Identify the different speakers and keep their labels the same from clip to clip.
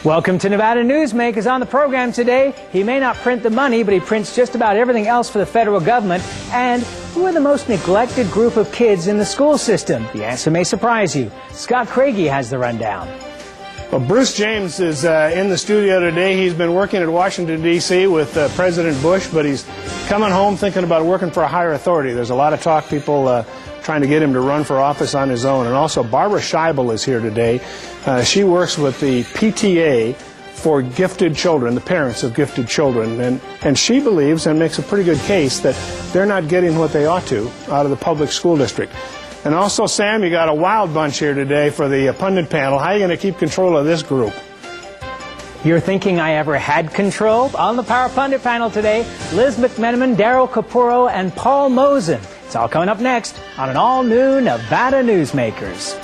Speaker 1: Welcome to Nevada Newsmakers. On the program today, he may not print the money, but he prints just about everything else for the federal government. And who are the most neglected group of kids in the school system? The answer may surprise you. Scott Craigie has the rundown.
Speaker 2: Well, Bruce James is in the studio today. He's been working at Washington, D.C. with President Bush, but he's coming home thinking about working for a higher authority. There's a lot of talk, people trying to get him to run for office on his own. And also, Barbara Scheible is here today. She works with the PTA for gifted children, the parents of gifted children. And she believes and makes a pretty good case that they're not getting what they ought to out of the public school district. And also, Sam, you got a wild bunch here today for the pundit panel. How are you going to keep control of this group?
Speaker 1: You're thinking I ever had control? On the Power Pundit panel today, Liz MacMenamin, Daryl, Capurro, and Paul Mozen. It's all coming up next on an all-new Nevada Newsmakers.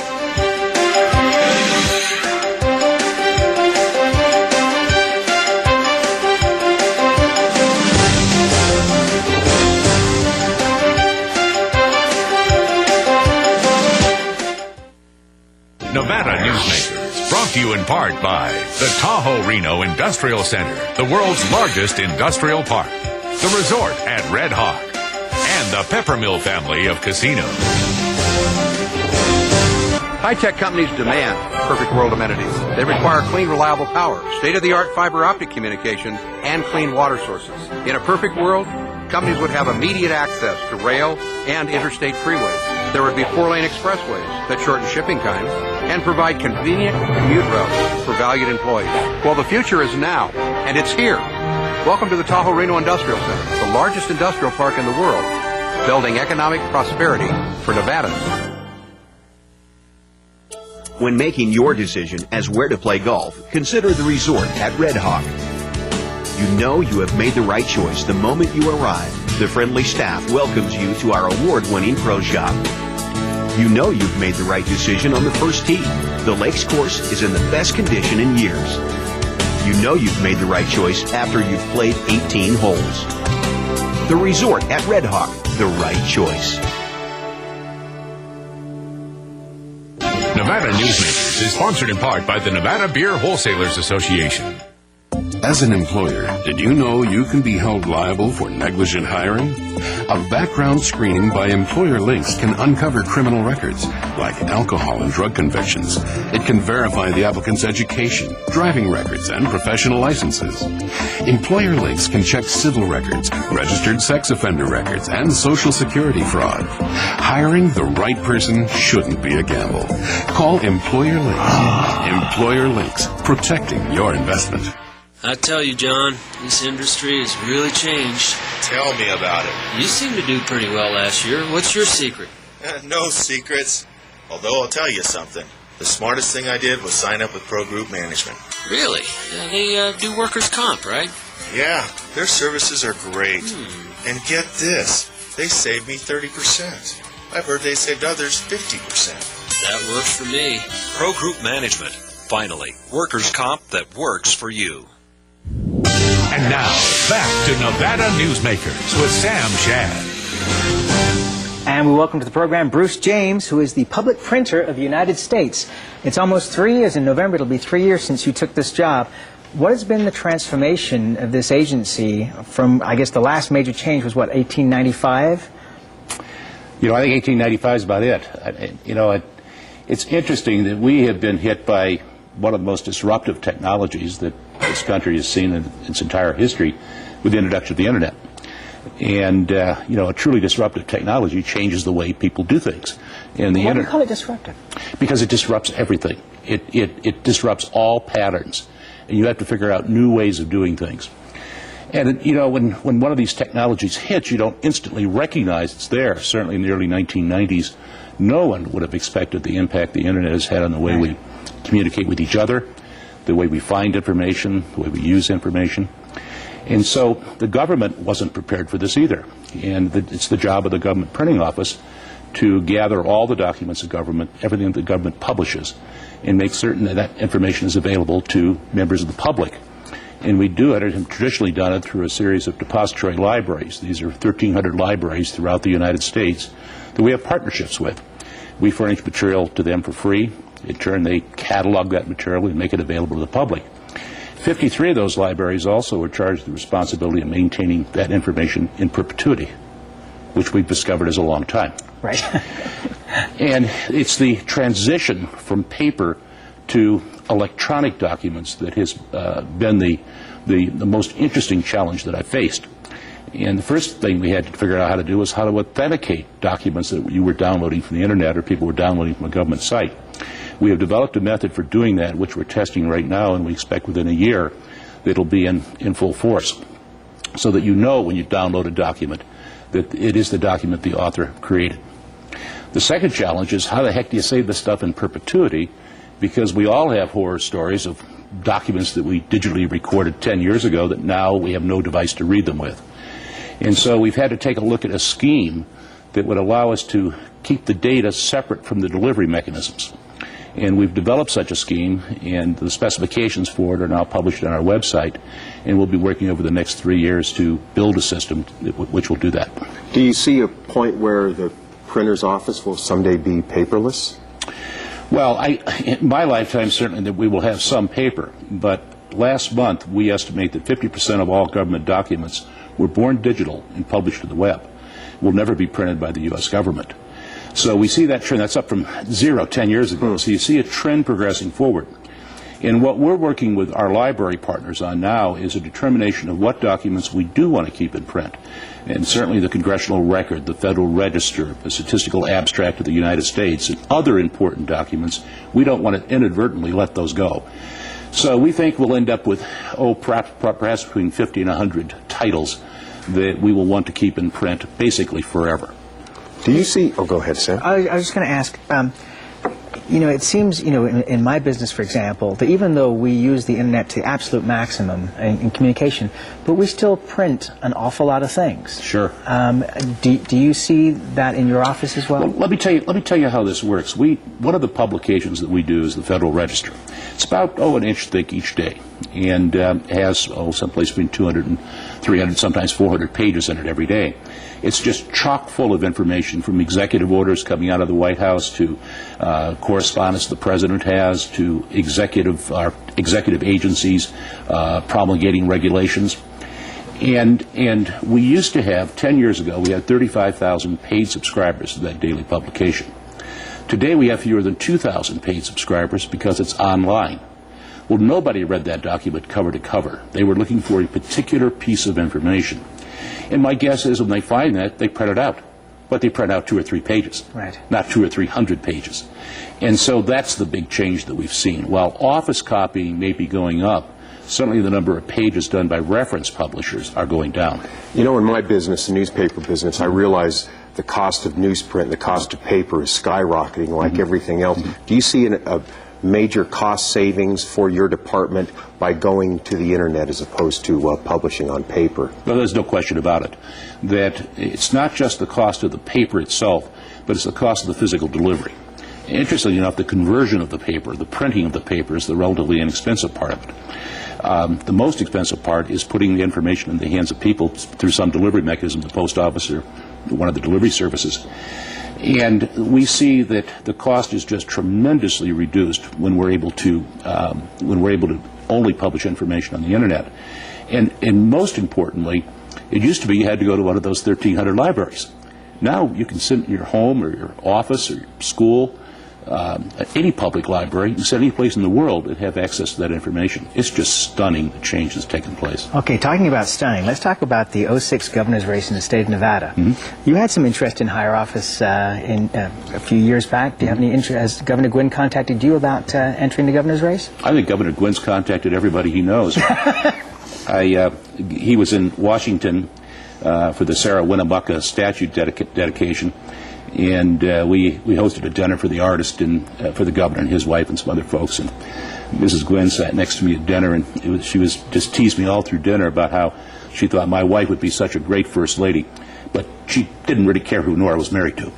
Speaker 3: Nevada Newsmakers, brought to you in part by the Tahoe Reno Industrial Center, the world's largest industrial park, the resort at Red Hawk, and the Peppermill family of casinos.
Speaker 4: High-tech companies demand perfect world amenities. They require clean, reliable power, state-of-the-art fiber optic communication, and clean water sources. In a perfect world, companies would have immediate access to rail and interstate freeways. There would be 4-lane expressways that shorten shipping times and provide convenient commute routes for valued employees. Well, the future is now, and it's here. Welcome to the Tahoe Reno Industrial Center, the largest industrial park in the world, building economic prosperity for Nevada.
Speaker 5: When making your decision as where to play golf, consider the resort at Red Hawk. You know you have made the right choice the moment you arrive. The friendly staff welcomes you to our award-winning pro shop. You know you've made the right decision on the first tee. The Lakes course is in the best condition in years. You know you've made the right choice after you've played 18 holes. The resort at Red Hawk, the right choice.
Speaker 3: Nevada Newsmakers is sponsored in part by the Nevada Beer Wholesalers Association.
Speaker 6: As an employer, did you know you can be held liable for negligent hiring? A background screening by Employer Links can uncover criminal records, like alcohol and drug convictions. It can verify the applicant's education, driving records, and professional licenses. Employer Links can check civil records, registered sex offender records, and Social Security fraud. Hiring the right person shouldn't be a gamble. Call Employer Links. Employer Links, protecting your investment.
Speaker 7: I tell you, John, this industry has really changed.
Speaker 8: Tell me about it.
Speaker 7: You seemed to do pretty well last year. What's your secret?
Speaker 8: No secrets. Although I'll tell you something. The smartest thing I did was sign up with Pro Group Management.
Speaker 7: Really? They do workers' comp, right?
Speaker 8: Yeah, their services are great. And get this, they saved me 30%. I've heard they saved others 50%.
Speaker 7: That works for me.
Speaker 9: Pro Group Management. Finally, workers' comp that works for you.
Speaker 3: And now, back to Nevada Newsmakers with Sam Shad.
Speaker 1: And we welcome to the program Bruce James, who is the public printer of the United States. It's almost 3 years. In November, it'll be 3 years since you took this job. What has been the transformation of this agency from, I guess, the last major change was, what, 1895?
Speaker 10: You know, I think 1895 is about it. It's interesting that we have been hit by one of the most disruptive technologies that this country has seen in its entire history with the introduction of the Internet. And, a truly disruptive technology changes the way people do things. And
Speaker 1: Why do you call it disruptive?
Speaker 10: Because it disrupts everything. It disrupts all patterns. And you have to figure out new ways of doing things. And, when one of these technologies hits, you don't instantly recognize it's there. Certainly in the early 1990s, no one would have expected the impact the Internet has had on the way we communicate with each other, the way we find information, the way we use information. And so the government wasn't prepared for this either. And it's the job of the government printing office to gather all the documents of government, everything that the government publishes, and make certain that that information is available to members of the public. And we do it, and have traditionally done it through a series of depository libraries. These are 1,300 libraries throughout the United States that we have partnerships with. We furnish material to them for free. In turn, they catalog that material and make it available to the public. 53 of those libraries also are charged with the responsibility of maintaining that information in perpetuity, which we've discovered is a long time.
Speaker 1: Right.
Speaker 10: And it's the transition from paper to electronic documents that has been the most interesting challenge that I've faced. And the first thing we had to figure out how to do was how to authenticate documents that you were downloading from the internet or people were downloading from a government site. We have developed a method for doing that, which we're testing right now, and we expect within a year that it'll be in full force, so that you know when you download a document that it is the document the author created. The second challenge is how the heck do you save this stuff in perpetuity, because we all have horror stories of documents that we digitally recorded 10 years ago that now we have no device to read them with. And so we've had to take a look at a scheme that would allow us to keep the data separate from the delivery mechanisms. And we've developed such a scheme, and the specifications for it are now published on our website, and we'll be working over the next 3 years to build a system which will do that.
Speaker 11: Do you see a point where the printer's office will someday be paperless?
Speaker 10: Well, in my lifetime, certainly that we will have some paper, but last month we estimate that 50% of all government documents were born digital and published to the web. Will never be printed by the U.S. government. So we see that trend. That's up from 0 10 years ago. So you see a trend progressing forward. And what we're working with our library partners on now is a determination of what documents we do want to keep in print. And certainly the Congressional Record, the Federal Register, the Statistical Abstract of the United States, and other important documents, we don't want to inadvertently let those go. So we think we'll end up with, perhaps between 50 and 100 titles that we will want to keep in print basically forever.
Speaker 11: Do you see... Oh, go ahead, Sam.
Speaker 1: I was just going to ask, it seems, in my business, for example, that even though we use the internet to the absolute maximum in communication, but we still print an awful lot of things.
Speaker 10: Sure.
Speaker 1: Do you see that in your office as well?
Speaker 10: Well, let me tell you how this works. One of the publications that we do is the Federal Register. It's about, an inch thick each day, and has, someplace between 200 and 300, sometimes 400 pages in it every day. It's just chock full of information, from executive orders coming out of the White House to correspondence the President has, to executive agencies promulgating regulations. And we used to have, 10 years ago, we had 35,000 paid subscribers to that daily publication. Today we have fewer than 2,000 paid subscribers because it's online. Well, nobody read that document cover to cover. They were looking for a particular piece of information. And my guess is when they find that, they print it out. But they print out 2 or 3 pages,
Speaker 1: right,
Speaker 10: not 200 or 300 pages. And so that's the big change that we've seen. While office copying may be going up, certainly the number of pages done by reference publishers are going down.
Speaker 11: In my business, the newspaper business, I realize the cost of newsprint, the cost of paper is skyrocketing like everything else. Do you see a major cost savings for your department by going to the internet as opposed to publishing on paper?
Speaker 10: Well, there's no question about it. That it's not just the cost of the paper itself, but it's the cost of the physical delivery. Interestingly enough, the conversion of the paper, the printing of the paper, is the relatively inexpensive part of it. The most expensive part is putting the information in the hands of people through some delivery mechanism, the post office or one of the delivery services. And we see that the cost is just tremendously reduced when we're able to only publish information on the internet. And most importantly, it used to be you had to go to one of those 1,300 libraries. Now you can sit in your home or your office or your school, any public library, you can sit any place in the world and have access to that information. It's just stunning the change that's taken place.
Speaker 1: Okay, talking about stunning, let's talk about the 2006 governor's race in the state of Nevada.
Speaker 10: Mm-hmm.
Speaker 1: You had some interest in higher office a few years back. Do you have any interest? Has Governor Gwynn contacted you about entering the governor's race?
Speaker 10: I think Governor Gwynn's contacted everybody he knows. He was in Washington for the Sarah Winnemucca statue dedication, and we hosted a dinner for the artist and for the governor and his wife and some other folks. And Mrs. Gwynn sat next to me at dinner, and she was just teased me all through dinner about how she thought my wife would be such a great first lady, but she didn't really care who Nora was married to.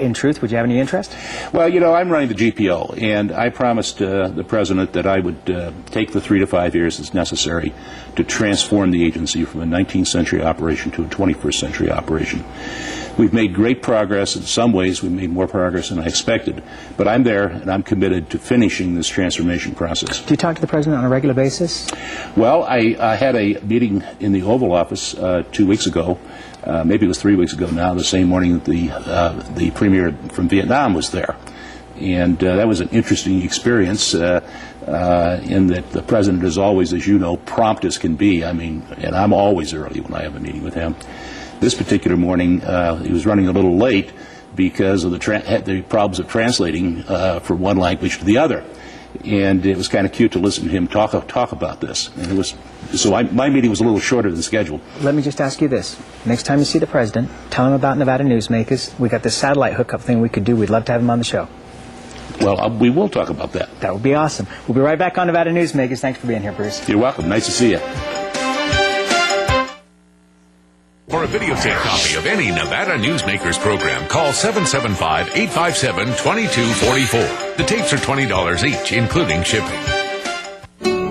Speaker 1: In truth, would you have any interest?
Speaker 10: Well, I'm running the GPO, and I promised the president that I would take the 3 to 5 years that's necessary to transform the agency from a 19th century operation to a 21st century operation. We've made great progress. In some ways, we've made more progress than I expected. But I'm there, and I'm committed to finishing this transformation process.
Speaker 1: Do you talk to the President on a regular basis?
Speaker 10: Well, I had a meeting in the Oval Office 2 weeks ago. Maybe it was 3 weeks ago now, the same morning that the Premier from Vietnam was there. And that was an interesting experience in that the President is always, as you know, prompt as can be. I mean, and I'm always early when I have a meeting with him. This particular morning, he was running a little late because of the problems of translating from one language to the other. And it was kind of cute to listen to him talk about this. And it was my meeting was a little shorter than scheduled.
Speaker 1: Let me just ask you this: next time you see the President, tell him about Nevada Newsmakers. We got this satellite hookup thing we could do. We'd love to have him on the show.
Speaker 10: Well, we will talk about that.
Speaker 1: That would be awesome. We'll be right back on Nevada Newsmakers. Thanks for being here, Bruce.
Speaker 10: You're welcome. Nice to see you.
Speaker 3: For a videotape copy of any Nevada Newsmakers program, call 775-857-2244. The tapes are $20 each, including shipping.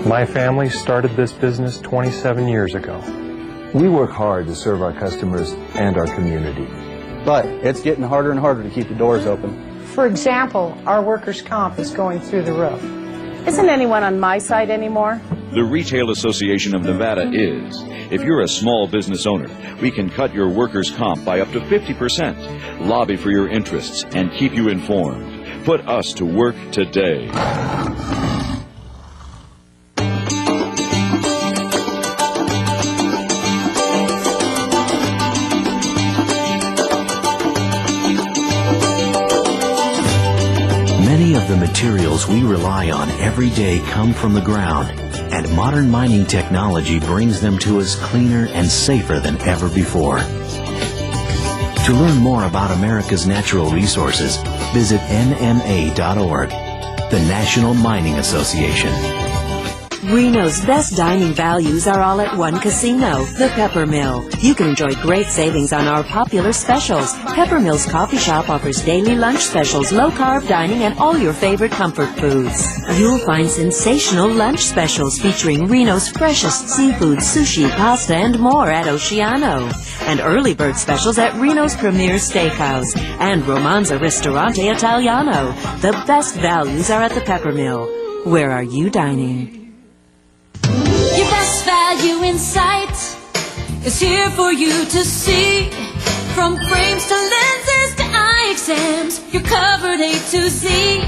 Speaker 12: My family started this business 27 years ago.
Speaker 13: We work hard to serve our customers and our community.
Speaker 14: But it's getting harder and harder to keep the doors open.
Speaker 15: For example, our workers' comp is going through the roof.
Speaker 16: Isn't anyone on my side anymore?
Speaker 17: The Retail Association of Nevada is. If you're a small business owner, we can cut your workers' comp by up to 50%, lobby for your interests, and keep you informed. Put us to work today.
Speaker 18: Many of the materials we rely on every day come from the ground, and modern mining technology brings them to us cleaner and safer than ever before. To learn more about America's natural resources, visit nma.org, the National Mining Association.
Speaker 19: Reno's best dining values are all at one casino, the Pepper Mill. You can enjoy great savings on our popular specials. Pepper Mill's coffee shop offers daily lunch specials, low-carb dining, and all your favorite comfort foods. You'll find sensational lunch specials featuring Reno's freshest seafood, sushi, pasta, and more at Oceano. And early bird specials at Reno's Premier Steakhouse and Romanza Ristorante Italiano. The best values are at the Pepper Mill. Where are you dining?
Speaker 20: Your best value in sight is here for you to see. From frames to lenses to eye exams, you're covered A to Z.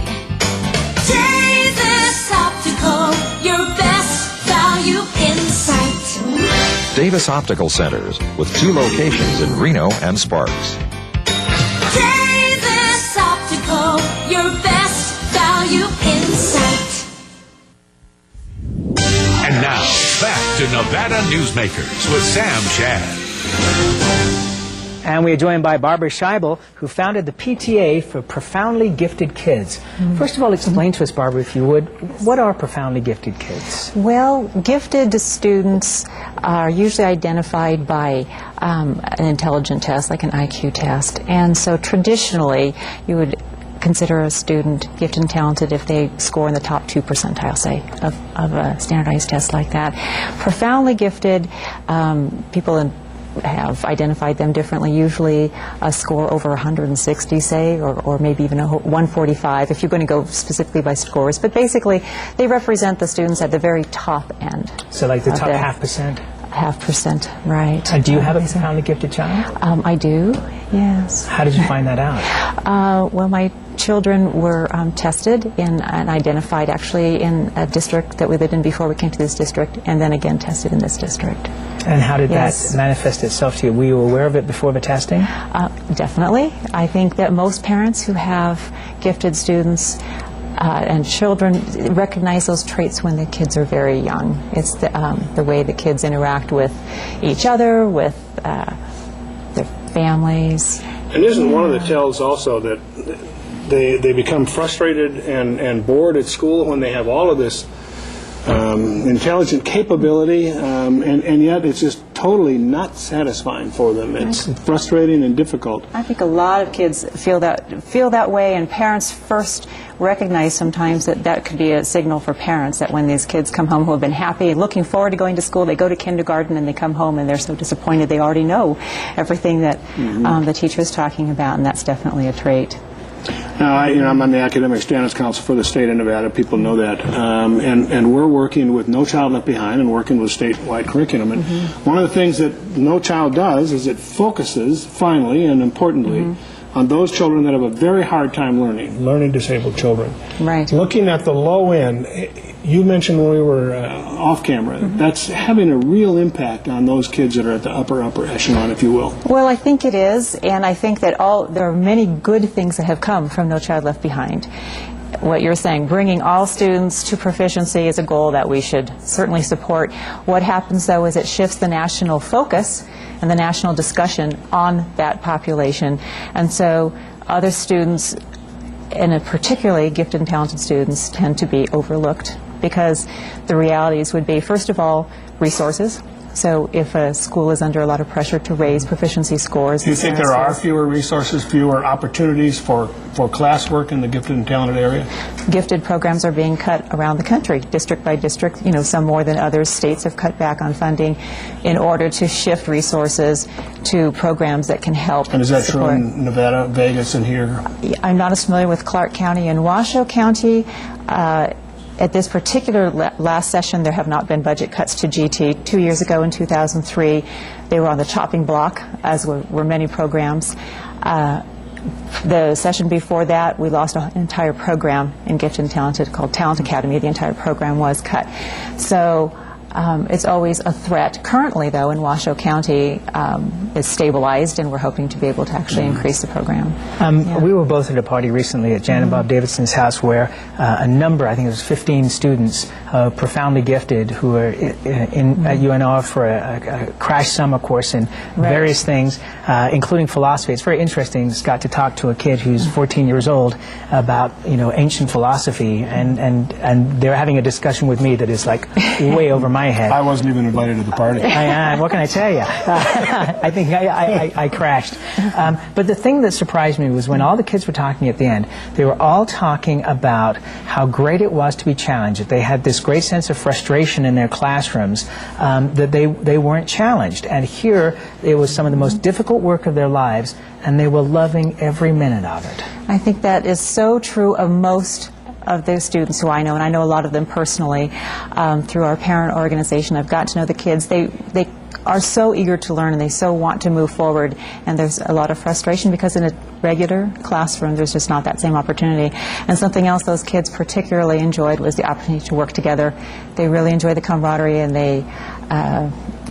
Speaker 20: Davis Optical, your best value in sight.
Speaker 21: Davis Optical Centers, with 2 locations in Reno and Sparks.
Speaker 20: Davis Optical, your best value in sight.
Speaker 3: And now, back to Nevada Newsmakers with Sam Shad.
Speaker 1: And we are joined by Barbara Scheible, who founded the PTA for Profoundly Gifted Kids. First of all, explain to us, Barbara, if you would, what are profoundly gifted kids?
Speaker 22: Well, gifted students are usually identified by an intelligence test, like an IQ test. And so traditionally, you would consider a student gifted and talented if they score in the top 2 percentile, say, of a standardized test like that. Profoundly gifted, people have identified them differently, usually a score over 160, say, or maybe even a 145, if you're going to go specifically by scores. But basically, they represent the students at the very top end.
Speaker 1: So like the top 0.5%?
Speaker 22: 0.5%, right.
Speaker 1: And do you have a profoundly gifted child?
Speaker 22: I do, yes.
Speaker 1: How did you find that out?
Speaker 22: Well, my children were tested and identified actually in a district that we lived in before we came to this district, and then again tested in this district.
Speaker 1: And how did that manifest itself to you? Were you aware of it before the testing?
Speaker 22: Definitely. I think that most parents who have gifted students and children recognize those traits when the kids are very young. It's the way the kids interact with each other, with their families.
Speaker 2: And isn't one of the tells also that they become frustrated and bored at school when they have all of this intelligent capability, and yet it's just totally not satisfying for them. It's frustrating and difficult.
Speaker 22: I think a lot of kids feel that way, and parents first recognize sometimes that could be a signal for parents that when these kids come home who have been happy and looking forward to going to school, they go to kindergarten and they come home and they're so disappointed they already know everything that the teacher is talking about, and that's definitely a trait.
Speaker 2: Now, I'm on the Academic Standards Council for the state of Nevada. People know that. And we're working with No Child Left Behind and working with statewide curriculum. And one of the things that No Child does is it focuses, finally and importantly, on those children that have a very hard time learning disabled children.
Speaker 22: Right.
Speaker 2: Looking at the low end, you mentioned when we were off camera, that's having a real impact on those kids that are at the upper echelon, if you will.
Speaker 22: Well, I think it is, and I think that there are many good things that have come from No Child Left Behind. What you're saying, bringing all students to proficiency is a goal that we should certainly support. What happens, though, is it shifts the national focus and the national discussion on that population. And so other students, and particularly gifted and talented students, tend to be overlooked because the realities would be, first of all, resources. So if a school is under a lot of pressure to raise proficiency scores...
Speaker 2: Do you think there are fewer resources, fewer opportunities for classwork in the gifted and talented area?
Speaker 22: Gifted programs are being cut around the country, district by district. Some more than others. States have cut back on funding in order to shift resources to programs that can help.
Speaker 2: And is that true in Nevada, Vegas, and here?
Speaker 22: I'm not as familiar with Clark County and Washoe County. At this particular last session, there have not been budget cuts to GT. 2 years ago, in 2003, they were on the chopping block, as were many programs. The session before that, we lost an entire program in Gifted and Talented called Talent Academy. The entire program was cut. So it's always a threat. Currently, though, in Washoe County, it's stabilized, and we're hoping to be able to actually increase the program.
Speaker 1: We were both at a party recently at Jan and Bob Davidson's house where a number, I think it was 15 students, profoundly gifted, who were at UNR for a crash summer course in various things, including philosophy. It's very interesting. Just got to talk to a kid who's 14 years old about ancient philosophy, and they're having a discussion with me that is like way over my head.
Speaker 2: I wasn't even invited to the party.
Speaker 1: What can I tell you? I think I crashed. But the thing that surprised me was when all the kids were talking at the end, they were all talking about how great it was to be challenged, that they had this great sense of frustration in their classrooms, that they weren't challenged. And here, it was some of the most difficult work of their lives, and they were loving every minute of it.
Speaker 22: I think that is so true of most of the students who I know, and I know a lot of them personally through our parent organization. I've got to know the kids. They are so eager to learn, and they so want to move forward, and there's a lot of frustration because in a regular classroom there's just not that same opportunity. And something else those kids particularly enjoyed was the opportunity to work together. They really enjoy the camaraderie, and they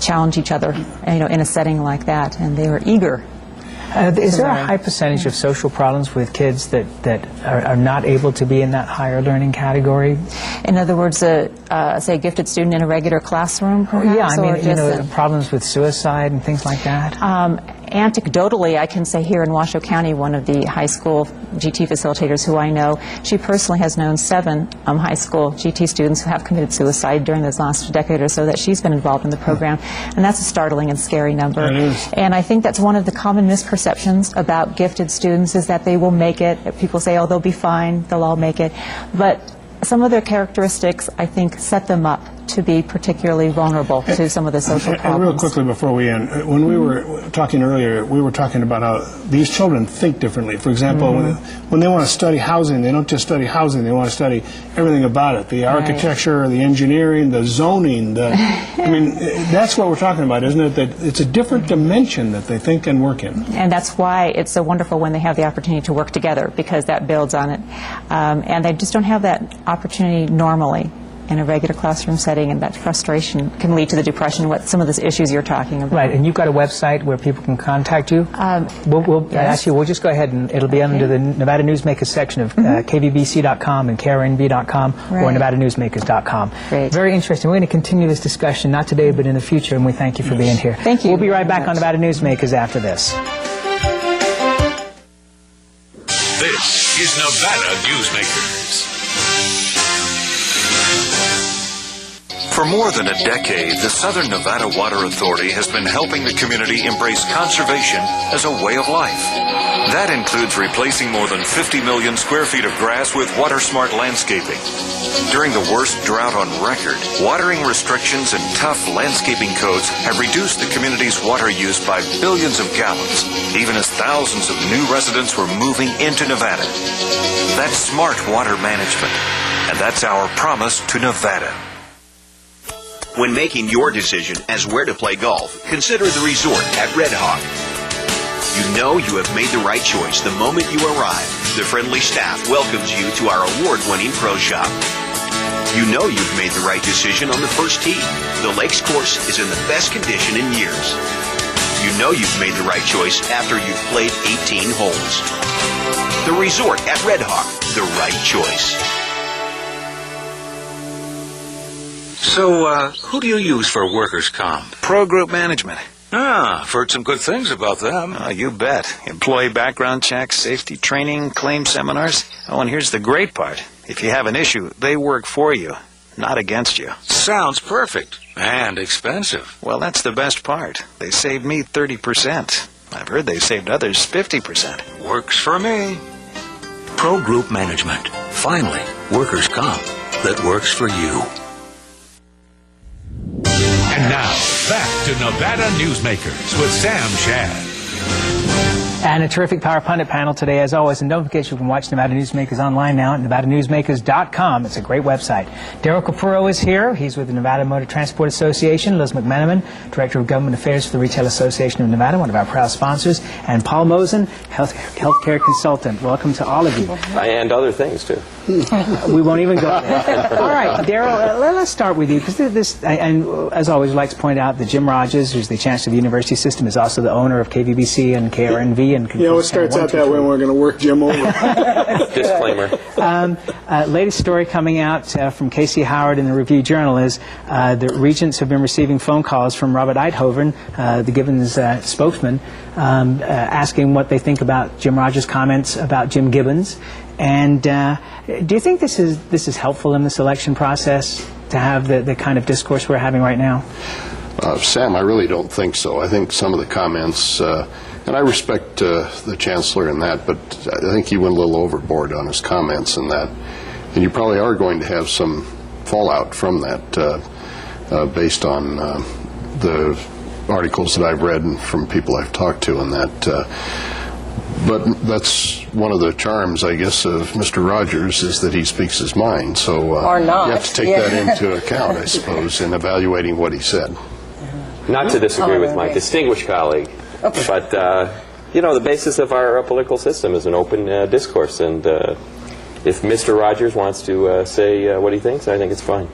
Speaker 22: challenge each other in a setting like that, and they were eager.
Speaker 1: Is there a high percentage of social problems with kids that are not able to be in that higher learning category?
Speaker 22: In other words, say a gifted student in a regular classroom, perhaps?
Speaker 1: Yeah, I mean, problems with suicide and things like that?
Speaker 22: Anecdotally, I can say here in Washoe County, one of the high school GT facilitators who I know, she personally has known 7 high school GT students who have committed suicide during this last decade or so that she's been involved in the program, and that's a startling and scary number.
Speaker 2: It is.
Speaker 22: And I think that's one of the common misperceptions about gifted students is that they will make it. People say, oh, they'll be fine, they'll all make it. But some of their characteristics, I think, set them up to be particularly vulnerable to some of the social problems.
Speaker 2: And real quickly before we end, when we were talking earlier, we were talking about how these children think differently. For example, when they want to study housing, they don't just study housing, they want to study everything about it, the architecture, the engineering, the zoning. I mean, that's what we're talking about, isn't it? That it's a different dimension that they think and work in.
Speaker 22: And that's why it's so wonderful when they have the opportunity to work together, because that builds on it. And they just don't have that opportunity normally in a regular classroom setting, and that frustration can lead to the depression, what some of the issues you're talking about.
Speaker 1: Right, and you've got a website where people can contact you? We'll ask you, we'll just go ahead and it'll be under the Nevada Newsmakers section of kvbc.com and krnb.com or nevadanewsmakers.com.
Speaker 22: Great.
Speaker 1: Very interesting. We're going to continue this discussion, not today, but in the future, and we thank you for being here.
Speaker 22: Thank you.
Speaker 1: We'll be right back on Nevada Newsmakers after this.
Speaker 3: This is Nevada Newsmakers.
Speaker 9: For more than a decade, the Southern Nevada Water Authority has been helping the community embrace conservation as a way of life. That includes replacing more than 50 million square feet of grass with water-smart landscaping. During the worst drought on record, watering restrictions and tough landscaping codes have reduced the community's water use by billions of gallons, even as thousands of new residents were moving into Nevada. That's smart water management, and that's our promise to Nevada.
Speaker 4: When making your decision as where to play golf, consider the resort at Red Hawk. You know you have made the right choice the moment you arrive. The friendly staff welcomes you to our award-winning pro shop. You know you've made the right decision on the first tee. The Lakes course is in the best condition in years. You know you've made the right choice after you've played 18 holes. The resort at Red Hawk, the right choice.
Speaker 9: So, who do you use for workers' comp?
Speaker 5: Pro Group Management.
Speaker 9: Ah, I've heard some good things about them.
Speaker 5: Oh, you bet. Employee background checks, safety training, claim seminars. Oh, and here's the great part. If you have an issue, they work for you, not against you.
Speaker 9: Sounds perfect. And expensive.
Speaker 5: Well, that's the best part. They saved me 30%. I've heard they saved others 50%.
Speaker 9: Works for me. Pro Group Management. Finally, workers' comp that works for you.
Speaker 3: And now, back to Nevada Newsmakers with Sam Shad.
Speaker 1: And a terrific Power Pundit panel today, as always. And don't forget, you can watch Nevada Newsmakers online now at NevadaNewsmakers.com. It's a great website. Daryl Capurro is here. He's with the Nevada Motor Transport Association. Liz MacMenamin, Director of Government Affairs for the Retail Association of Nevada, one of our proud sponsors. And Paul Mozen, healthcare consultant. Welcome to all of you.
Speaker 23: And other things, too.
Speaker 1: We won't even go there. All right, Daryl, let's start with you, because and as always, I'd like to point out that Jim Rogers, who's the Chancellor of the University System, is also the owner of KVBC and KRNV. And
Speaker 2: it starts out that way when we're going to work Jim over.
Speaker 23: Disclaimer.
Speaker 1: Latest story coming out from Casey Howard in the Review Journal is the regents have been receiving phone calls from Robert Eidhoven, the Gibbons spokesman, asking what they think about Jim Rogers' comments about Jim Gibbons. And do you think this is helpful in this election process to have the kind of discourse we're having right now?
Speaker 6: Sam, I really don't think so. I think some of the comments, and I respect the Chancellor in that, but I think he went a little overboard on his comments in that. And you probably are going to have some fallout from that based on the articles that I've read and from people I've talked to and that. But that's one of the charms, I guess, of Mr. Rogers is that he speaks his mind. So
Speaker 15: or not.
Speaker 6: You have to take that into account, I suppose, in evaluating what he said.
Speaker 23: Not to disagree with my distinguished colleague, but, the basis of our political system is an open discourse. And if Mr. Rogers wants to say what he thinks, I think it's fine.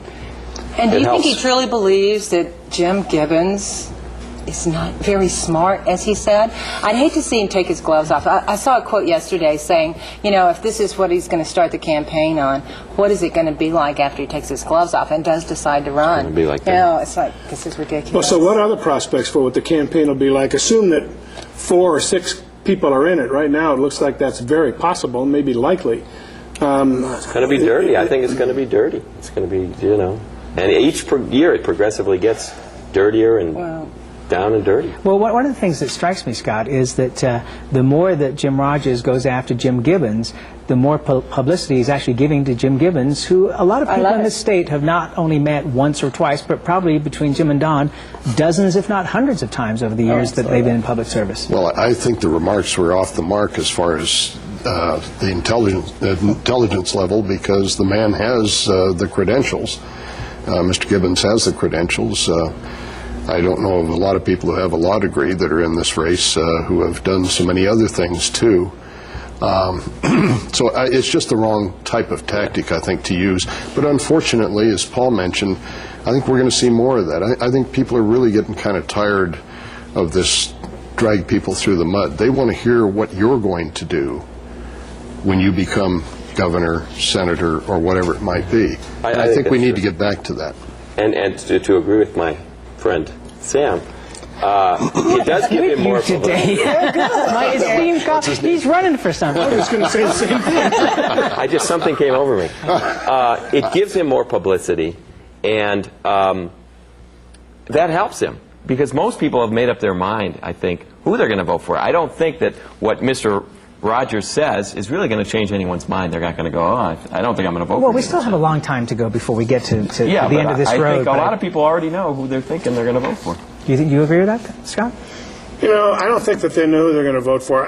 Speaker 15: And do you think he truly believes that Jim Gibbons is not very smart, as he said? I'd hate to see him take his gloves off. I saw a quote yesterday saying, if this is what he's going to start the campaign on, what is it going to be like after he takes his gloves off and does decide to run?
Speaker 23: It's going to be like that.
Speaker 15: It's like, this is ridiculous.
Speaker 2: Well, so what other prospects for what the campaign will be like? Assume that 4 or 6 people are in it. Right now, it looks like that's very possible, maybe likely.
Speaker 23: It's going to be dirty. I think it's going to be dirty. It's going to be, and each year it progressively gets dirtier and down and dirty.
Speaker 1: Well, one of the things that strikes me, Scott, is that the more that Jim Rogers goes after Jim Gibbons, the more publicity he's actually giving to Jim Gibbons, who a lot of people in this state have not only met once or twice, but probably between Jim and Don, dozens, if not hundreds of times over the years that they've been in public service.
Speaker 6: Well, I think the remarks were off the mark as far as the intelligence level, because the man has the credentials. Mr. Gibbons has the credentials. I don't know of a lot of people who have a law degree that are in this race who have done so many other things too. So it's just the wrong type of tactic, I think, to use. But unfortunately, as Paul mentioned, I think we're going to see more of that. I think people are really getting kind of tired of this drag people through the mud. They want to hear what you're going to do when you become governor, senator, or whatever it might be. I think we need to get back to that.
Speaker 23: And to agree with my friend Sam, it does give him more publicity.
Speaker 1: My esteemed colleague, he's running for something.
Speaker 2: I was going to say the same thing.
Speaker 23: Something came over me. It gives him more publicity, And that helps him, because most people have made up their mind, I think, who they're going to vote for. I don't think that what Mr. Rogers says is really going to change anyone's mind. They're not going to go, oh, I don't think I'm going to vote for
Speaker 1: Well, we still have a long time to go before we get to the end of this road.
Speaker 23: I think a lot of people already know who they're thinking they're going to vote for.
Speaker 1: Do you think you agree with that, Scott?
Speaker 2: You know, I don't think that they know who they're going to vote for.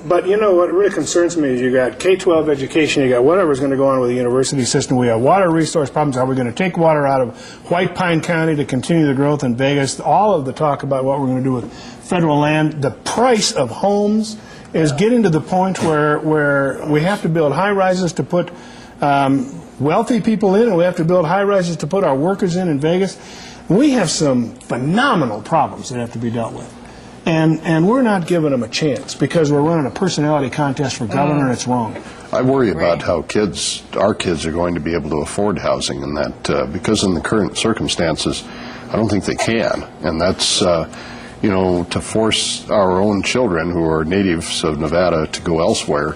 Speaker 2: But you know what really concerns me is you got K-12 education, you got whatever's going to go on with the university system. We have water resource problems. Are we going to take water out of White Pine County to continue the growth in Vegas? All of the talk about what we're going to do with federal land. The price of homes is getting to the point where we have to build high-rises to put wealthy people in, and we have to build high-rises to put our workers in Vegas. We have some phenomenal problems that have to be dealt with. And we're not giving them a chance because we're running a personality contest for governor, and it's wrong.
Speaker 7: I worry about how our kids are going to be able to afford housing, and that because in the current circumstances, I don't think they can. And that's, you know, to force our own children who are natives of Nevada to go elsewhere,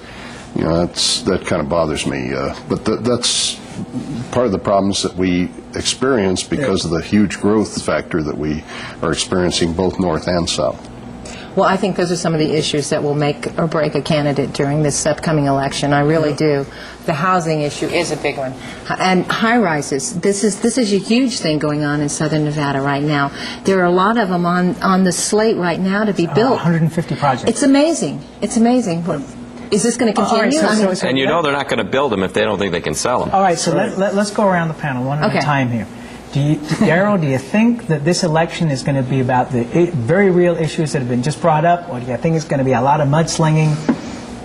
Speaker 7: you know, that kind of bothers me. But that's part of the problems that we experience because of the huge growth factor that we are experiencing both north and south.
Speaker 15: Well, I think those are some of the issues that will make or break a candidate during this upcoming election. I really do. The housing issue is a big one. And high-rises, this is a huge thing going on in southern Nevada right now. There are a lot of them on the slate right now to be built.
Speaker 1: 150 projects.
Speaker 15: It's amazing. It's amazing. Is this going to continue?
Speaker 23: And you know they're not going to build them if they don't think they can sell them.
Speaker 1: All right, so let's go around the panel one at a time here. Daryl, do you think that this election is going to be about the very real issues that have been just brought up, or do you think it's going to be a lot of mudslinging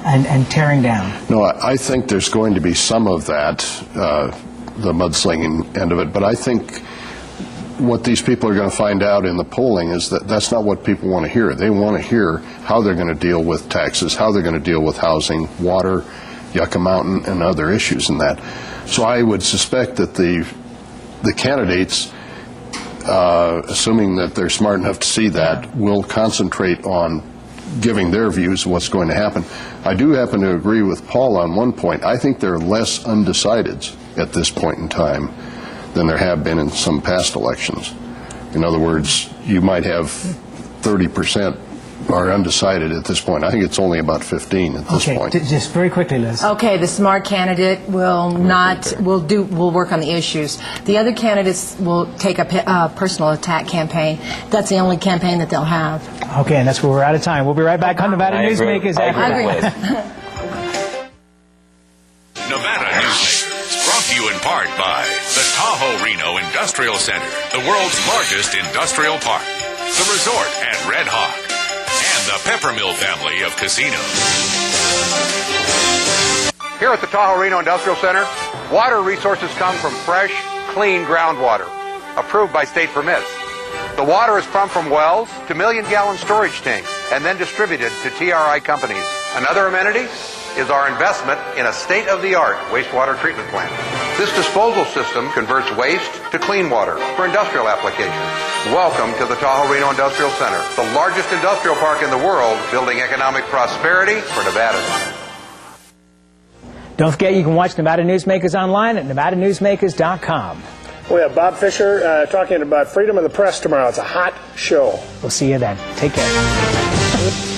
Speaker 1: and tearing down?
Speaker 7: No, I think there's going to be some of that, the mudslinging end of it, but I think what these people are going to find out in the polling is that that's not what people want to hear. They want to hear how they're going to deal with taxes, how they're going to deal with housing, water, Yucca Mountain, and other issues in that. So I would suspect that the candidates, assuming that they're smart enough to see that, will concentrate on giving their views of what's going to happen. I do happen to agree with Paul on one point. I think there are less undecideds at this point in time than there have been in some past elections. In other words, you might have 30% are undecided at this point. I think it's only about 15 at this point.
Speaker 1: Just very quickly, Liz.
Speaker 15: Okay, the smart candidate will work on the issues. The other candidates will take a personal attack campaign. That's the only campaign that they'll have.
Speaker 1: Okay, and that's where we're out of time. We'll be right back on Nevada Newsmakers.
Speaker 23: I agree.
Speaker 3: Nevada Newsmakers, brought to you in part by the Tahoe Reno Industrial Center, the world's largest industrial park, the resort at Red Hawk, and the Peppermill family of casinos.
Speaker 8: Here at the Tahoe Reno Industrial Center, water resources come from fresh, clean groundwater, approved by state permits. The water is pumped from wells to million-gallon storage tanks and then distributed to TRI companies. Another amenity is our investment in a state-of-the-art wastewater treatment plant. This disposal system converts waste to clean water for industrial applications. Welcome to the Tahoe Reno Industrial Center, the largest industrial park in the world, building economic prosperity for Nevada.
Speaker 1: Don't forget, you can watch Nevada Newsmakers online at nevadanewsmakers.com.
Speaker 2: We have Bob Fisher talking about freedom of the press tomorrow. It's a hot show.
Speaker 1: We'll see you then. Take care.